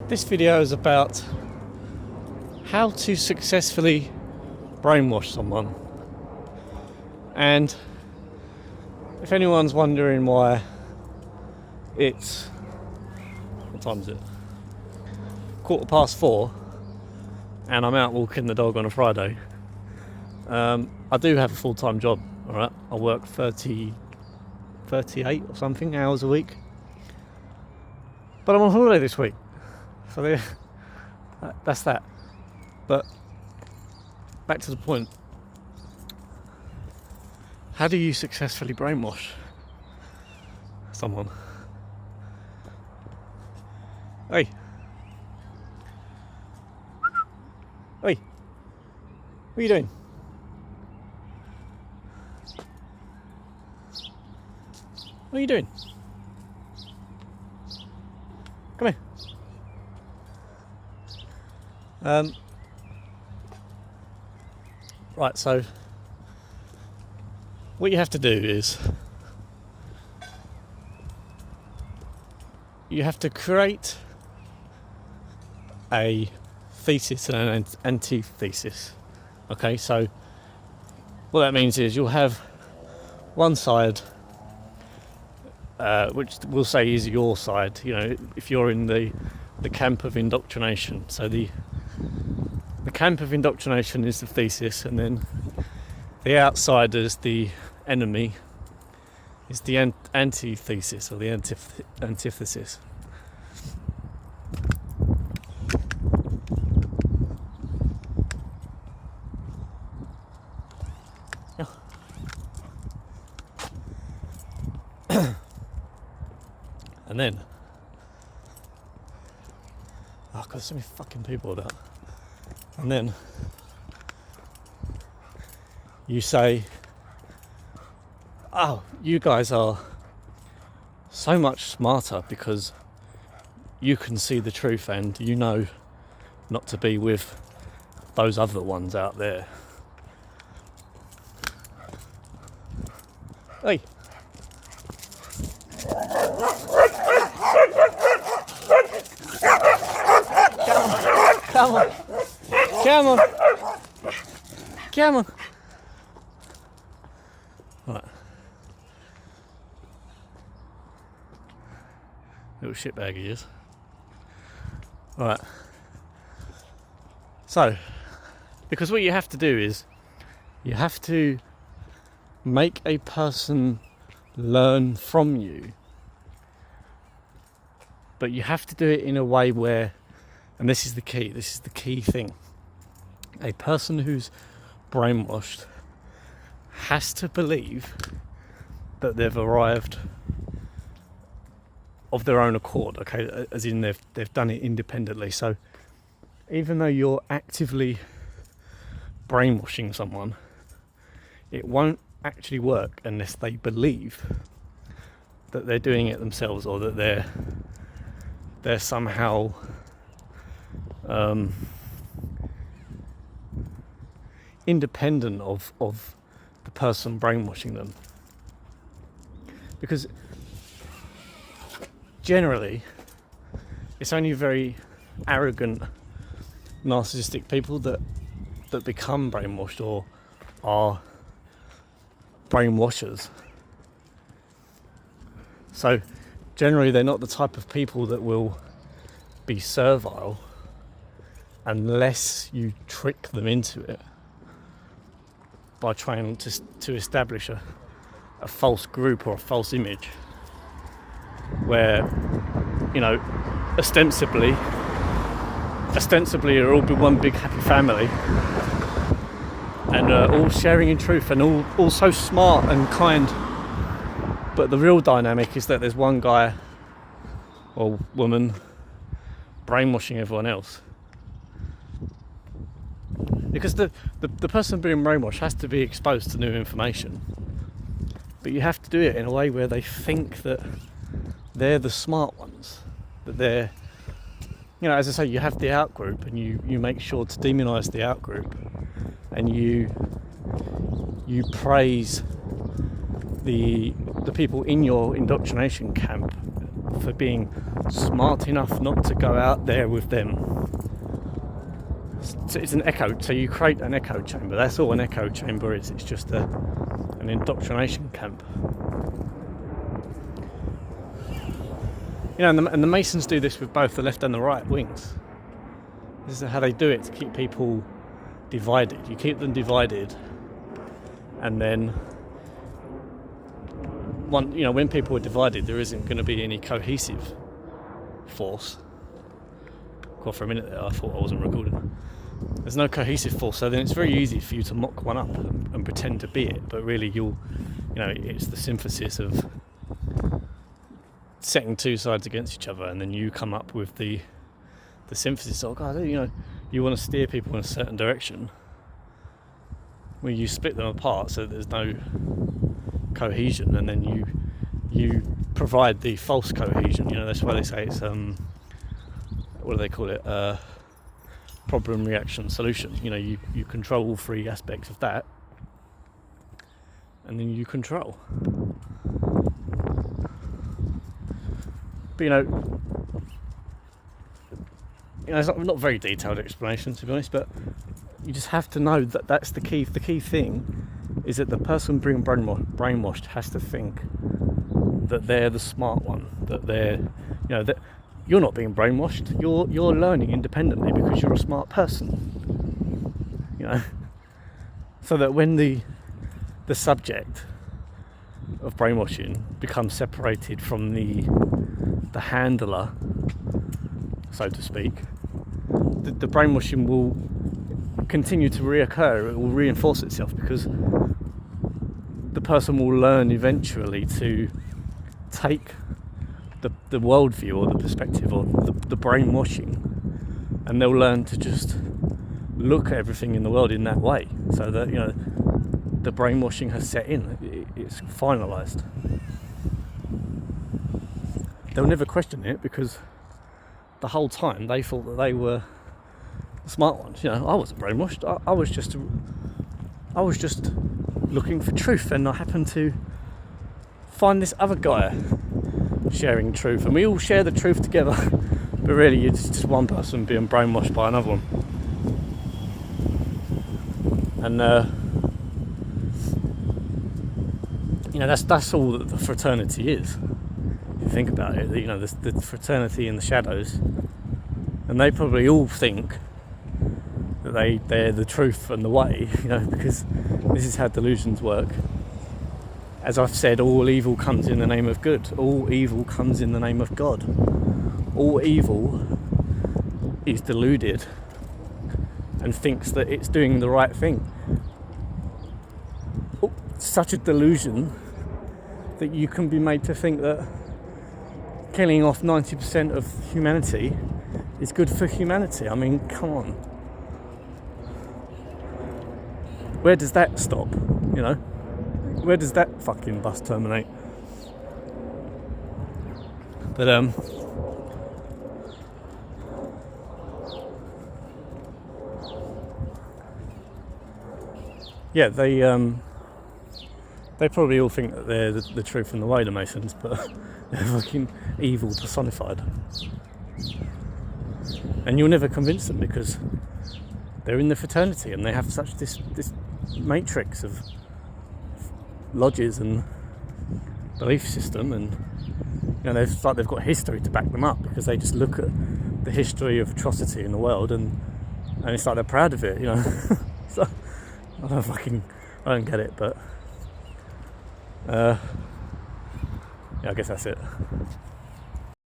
This video is about how to successfully brainwash someone. And if anyone's wondering why it's, what time is it? 4:15, and I'm out walking the dog on a Friday. I do have a full-time job, alright? I work 38 or something hours a week. But I'm on holiday this week. So that's that. But back to the point. How do you successfully brainwash someone? Hey. Hey. What are you doing? What are you doing? Come here. Right, so what you have to do is you have to create a thesis and an antithesis. Okay, so what that means is you'll have one side which we'll say is your side, you know, if you're in the camp of indoctrination. So the camp of indoctrination is the thesis, and then the outsiders, the enemy, is the antithesis or the antithesis. And then, oh god, so many fucking people about. And then you say, oh, you guys are so much smarter because you can see the truth and you know not to be with those other ones out there. Hey. Come on. Come on. Come on. Right. Little shitbag he is. Right. So, because what you have to do is you have to make a person learn from you, but you have to do it in a way where, and this is the key thing, a person who's brainwashed has to believe that they've arrived of their own accord, okay, as in they've done it independently. So even though you're actively brainwashing someone, it won't actually work unless they believe that they're doing it themselves, or that they're somehow independent of the person brainwashing them. Because generally it's only very arrogant, narcissistic people that become brainwashed or are brainwashers. So generally they're not the type of people that will be servile unless you trick them into it by trying to establish a false group or a false image where, you know, ostensibly you're all one big happy family and all sharing in truth and all so smart and kind. But the real dynamic is that there's one guy or woman brainwashing everyone else. Because the person being brainwashed has to be exposed to new information. But you have to do it in a way where they think that they're the smart ones. That they're, you know, as I say, you have the out group and you make sure to demonise the out group. And you praise the people in your indoctrination camp for being smart enough not to go out there with them. So it's an echo, so you create an echo chamber. That's all an echo chamber is. It's just an indoctrination camp. And the Masons do this with both the left and the right wings. This is how they do it, to keep people divided. You keep them divided, and then when people are divided, there isn't going to be any cohesive force. God, for a minute there, I thought I wasn't recording. There's no cohesive force, so then it's very easy for you to mock one up and pretend to be it, but really it's the synthesis of setting two sides against each other, and then you come up with the synthesis of, you want to steer people in a certain direction. Well, you split them apart so there's no cohesion, and then you provide the false cohesion. That's why they say it's what do they call it? Problem, reaction, solution. You control all three aspects of that, and then you control. But it's not very detailed explanation, to be honest, but you just have to know that that's the key. The key thing is that the person being brainwashed has to think that they're the smart one, that they're, that you're not being brainwashed. You're learning independently because you're a smart person. So that when the subject of brainwashing becomes separated from the handler, so to speak, the brainwashing will continue to reoccur. It will reinforce itself because the person will learn eventually to take the worldview or the perspective or the brainwashing, and they'll learn to just look at everything in the world in that way, so that the brainwashing has set in. It's finalised. They'll never question it because the whole time they thought that they were the smart ones. I wasn't brainwashed. I was just looking for truth, and I happened to find this other guy sharing truth, and we all share the truth together. But really, it's just one person being brainwashed by another one. And that's all that the fraternity is. If you think about it, the fraternity in the shadows, and they probably all think that they're the truth and the way, because this is how delusions work. As I've said, all evil comes in the name of good. All evil comes in the name of God. All evil is deluded and thinks that it's doing the right thing. Such a delusion that you can be made to think that killing off 90% of humanity is good for humanity. I mean, come on. Where does that stop? Where does that fucking bus terminate? But yeah, they probably all think that they're the truth and the way, the Masons, but they're fucking evil personified. And you'll never convince them because they're in the fraternity and they have such this matrix of lodges and belief system, and they've got history to back them up, because they just look at the history of atrocity in the world and it's like they're proud of it. So I don't get it, but yeah, I guess that's it.